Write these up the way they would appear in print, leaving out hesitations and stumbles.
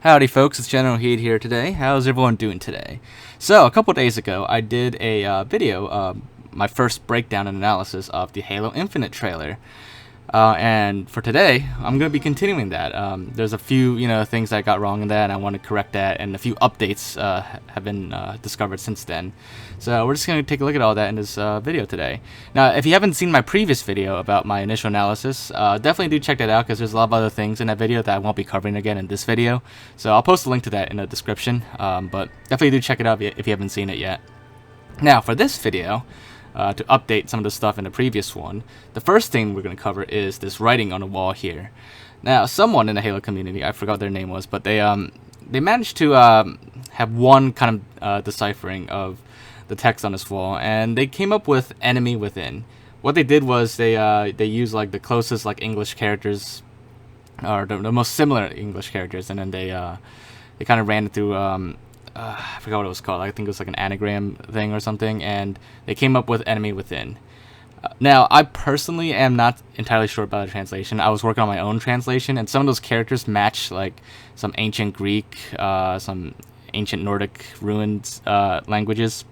Howdy folks, it's Generalkidd here today. How's everyone doing today? So, a couple days ago, I did a video, my first breakdown and analysis of the Halo Infinite trailer. And for today, I'm going to be continuing that. There's a few, things I got wrong in that, and I want to correct that, and a few updates have been discovered since then. So we're just going to take a look at all that in this video today. Now, if you haven't seen my previous video about my initial analysis, definitely do check that out, because there's a lot of other things in that video that I won't be covering again in this video. So I'll post a link to that in the description, but definitely do check it out if you haven't seen it yet. Now, for this video, to update some of the stuff in the previous one, the first thing we're going to cover is this writing on the wall here. Now, someone in the Halo community, I forgot what their name was, but they managed to have one kind of deciphering of the text on this wall, and they came up with "enemy within." What they did was they used like the closest like English characters, or the most similar English characters, and then they kind of ran it through. I forgot what it was called. I think it was like an anagram thing or something, and they came up with "enemy within." Now, I personally am not entirely sure about the translation. I was working on my own translation, and some of those characters match like some ancient Greek, some ancient Nordic ruins languages,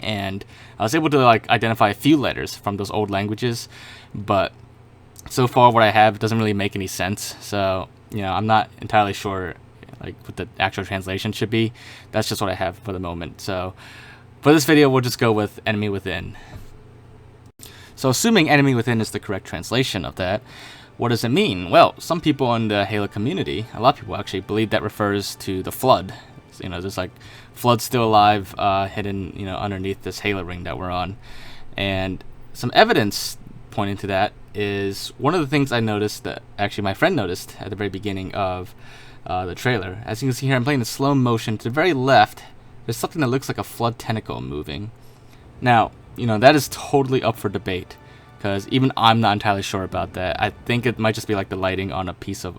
and I was able to like identify a few letters from those old languages, but so far what I have doesn't really make any sense. So I'm not entirely sure like what the actual translation should be. That's just what I have for the moment. So for this video, we'll just go with "enemy within." So assuming "enemy within" is the correct translation of that, what does it mean? Well, some people in the Halo community, a lot of people actually, believe that refers to the Flood. There's like Flood still alive, hidden, underneath this Halo ring that we're on. And some evidence pointing to that is one of the things I noticed that actually my friend noticed at the very beginning of the trailer. As you can see here, I'm playing in slow motion. To the very left, there's something that looks like a Flood tentacle moving. Now, that is totally up for debate, because even I'm not entirely sure about that. I think it might just be like the lighting on a piece of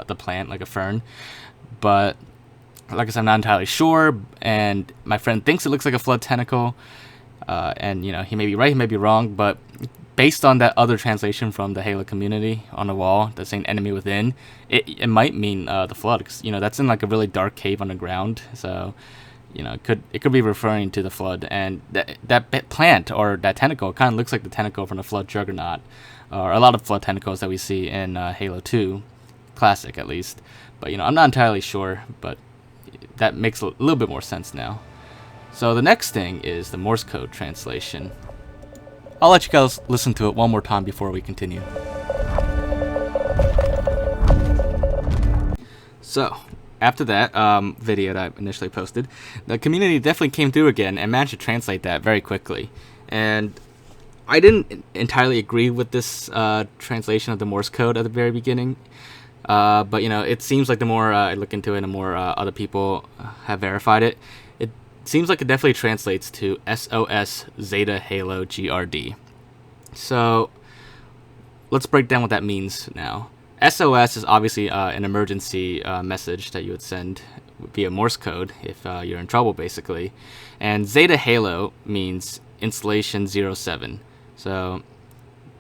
the plant, like a fern. But like I said, I'm not entirely sure, and my friend thinks it looks like a Flood tentacle. And he may be right, he may be wrong, but based on that other translation from the Halo community on the wall that's saying "enemy within," it might mean the Flood, because that's in like a really dark cave underground. So it could be referring to the Flood, and that plant or that tentacle kind of looks like the tentacle from the Flood Juggernaut, or a lot of Flood tentacles that we see in Halo 2 Classic at least. But I'm not entirely sure, but that makes a little bit more sense now. So the next thing is the Morse code translation. I'll let you guys listen to it one more time before we continue. So, after that video that I initially posted, the community definitely came through again and managed to translate that very quickly. And I didn't entirely agree with this translation of the Morse code at the very beginning. But, it seems like the more I look into it, the more other people have verified it. Seems like it definitely translates to SOS Zeta Halo GRD. So let's break down what that means now. SOS is obviously an emergency message that you would send via Morse code if you're in trouble, basically. And Zeta Halo means installation 07. So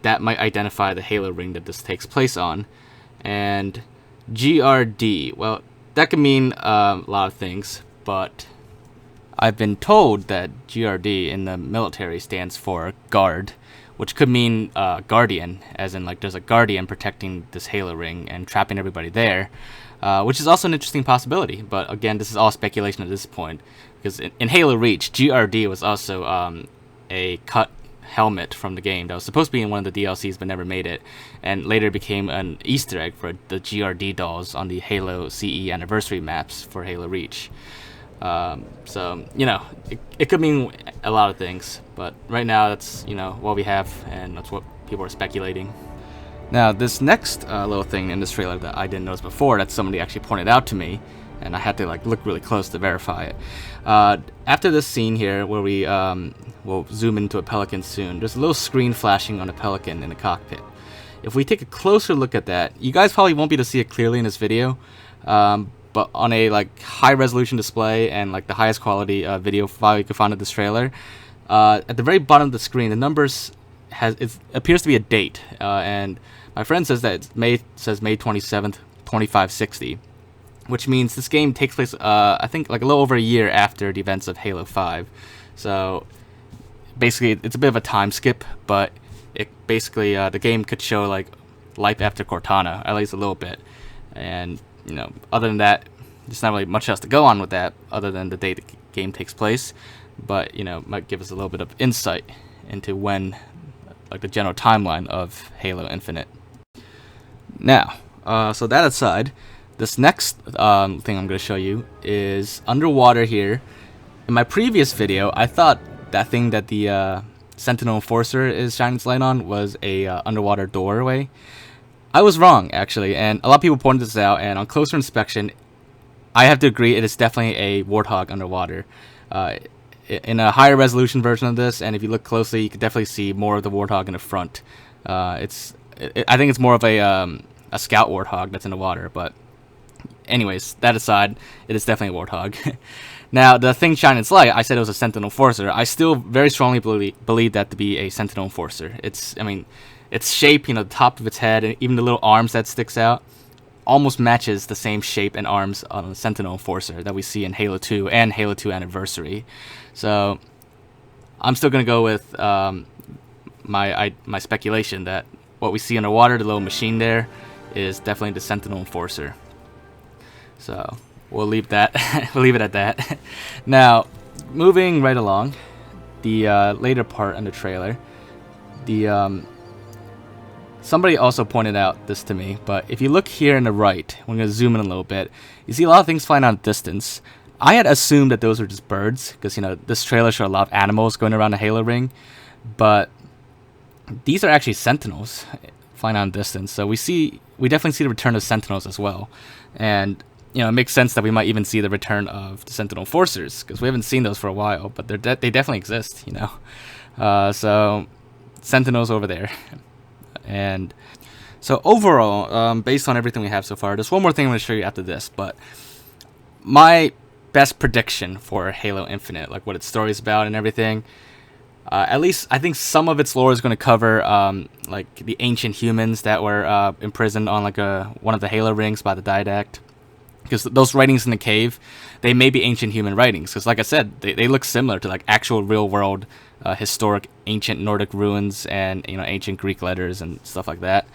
that might identify the Halo ring that this takes place on. And GRD, well, that could mean a lot of things, but I've been told that GRD in the military stands for guard, which could mean guardian, as in like there's a guardian protecting this Halo ring and trapping everybody there, which is also an interesting possibility. But again, this is all speculation at this point, because in Halo Reach, GRD was also a cut helmet from the game that was supposed to be in one of the DLCs but never made it, and later became an Easter egg for the GRD dolls on the Halo CE anniversary maps for Halo Reach. So it could mean a lot of things, but right now that's what we have, and that's what people are speculating. Now, this next little thing in this trailer that I didn't notice before, that somebody actually pointed out to me, and I had to like look really close to verify it. After this scene here, where we will zoom into a Pelican soon, there's a little screen flashing on a Pelican in the cockpit. If we take a closer look at that, you guys probably won't be able to see it clearly in this video, but on a like high resolution display and like the highest quality video file you can find of this trailer, at the very bottom of the screen, the numbers it appears to be a date, and my friend says that it says May 27th, 2560. which means this game takes place, I think, like a little over a year after the events of Halo 5. So basically, it's a bit of a time skip, but it basically the game could show like life after Cortana, at least a little bit. And other than that, there's not really much else to go on with that, other than the date the game takes place. But might give us a little bit of insight into when, like, the general timeline of Halo Infinite. Now, so that aside, this next thing I'm going to show you is underwater here. In my previous video, I thought that thing that the Sentinel Enforcer is shining its light on was a underwater doorway. I was wrong, actually, and a lot of people pointed this out, and on closer inspection, I have to agree it is definitely a warthog underwater. In a higher resolution version of this, and if you look closely, you can definitely see more of the warthog in the front. I think it's more of a scout warthog that's in the water, but anyways, that aside, it is definitely a warthog. Now, the thing shining its light, I said it was a Sentinel Enforcer. I still very strongly believe that to be a Sentinel Enforcer. Its shape, the top of its head, and even the little arms that sticks out, almost matches the same shape and arms on the Sentinel Enforcer that we see in Halo 2 and Halo 2 Anniversary. So I'm still going to go with my speculation that what we see underwater, the little machine there, is definitely the Sentinel Enforcer. So we'll leave that. We'll leave it at that. Now, moving right along, the later part in the trailer, somebody also pointed out this to me, but if you look here on the right, we're going to zoom in a little bit, you see a lot of things flying out of distance. I had assumed that those were just birds, because this trailer showed a lot of animals going around the Halo ring, but these are actually Sentinels flying out in distance. So we definitely see the return of Sentinels as well, and it makes sense that we might even see the return of the Sentinel Enforcers, because we haven't seen those for a while, but they definitely exist. So Sentinels over there. And so overall, based on everything we have so far, there's one more thing I'm going to show you after this, but my best prediction for Halo Infinite, like what its story is about and everything, at least I think some of its lore is going to cover like the ancient humans that were imprisoned on like one of the Halo rings by the Didact, because those writings in the cave, they may be ancient human writings, because like I said, they look similar to like actual real world historic ancient Nordic ruins and ancient Greek letters and stuff like that.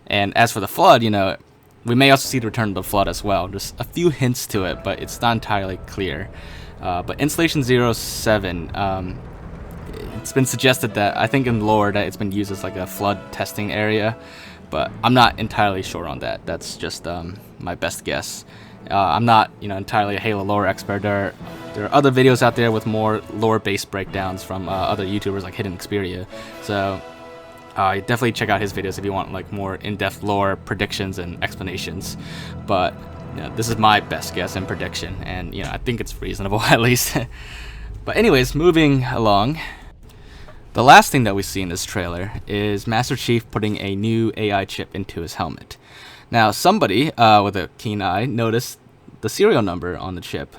And as for the Flood, we may also see the return of the Flood as well. There's a few hints to it, but it's not entirely clear. But Installation 07, it's been suggested that, I think in lore, that it's been used as like a Flood testing area, but I'm not entirely sure on that. That's just my best guess. I'm not entirely a Halo lore expert. There are other videos out there with more lore-based breakdowns from other YouTubers like Hidden Xperia. So definitely check out his videos if you want like more in-depth lore predictions and explanations. But this is my best guess and prediction, and I think it's reasonable at least. But anyways, moving along. The last thing that we see in this trailer is Master Chief putting a new AI chip into his helmet. Now, somebody with a keen eye noticed the serial number on the chip.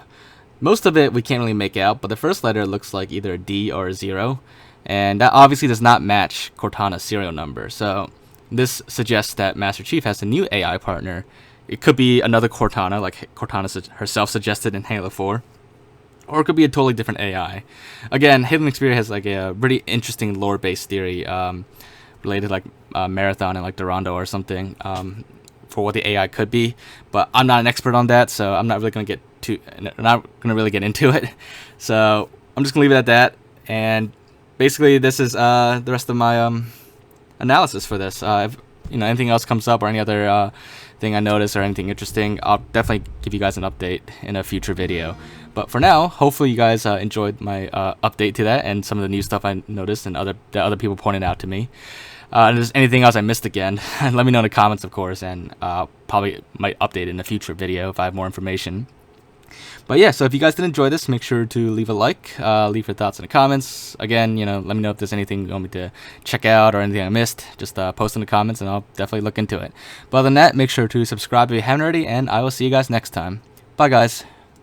Most of it we can't really make out, but the first letter looks like either a D or a 0, and that obviously does not match Cortana's serial number. So this suggests that Master Chief has a new AI partner. It could be another Cortana, like Cortana herself suggested in Halo 4, or it could be a totally different AI. Again, Hidden Xperia has like a really interesting lore-based theory related like Marathon and like Durando or something. For what the AI could be, but I'm not an expert on that, so I'm not really going to get into it. So I'm just gonna leave it at that. And basically, this is the rest of my analysis for this. If anything else comes up or any other thing I notice or anything interesting, I'll definitely give you guys an update in a future video. But for now, hopefully you guys enjoyed my update to that and some of the new stuff I noticed and that other people pointed out to me. And if there's anything else I missed again, let me know in the comments, of course, and probably might update it in a future video if I have more information. But yeah, so if you guys did enjoy this, make sure to leave a like, leave your thoughts in the comments. Again, let me know if there's anything you want me to check out or anything I missed. Just post in the comments and I'll definitely look into it. But other than that, make sure to subscribe if you haven't already, and I will see you guys next time. Bye, guys.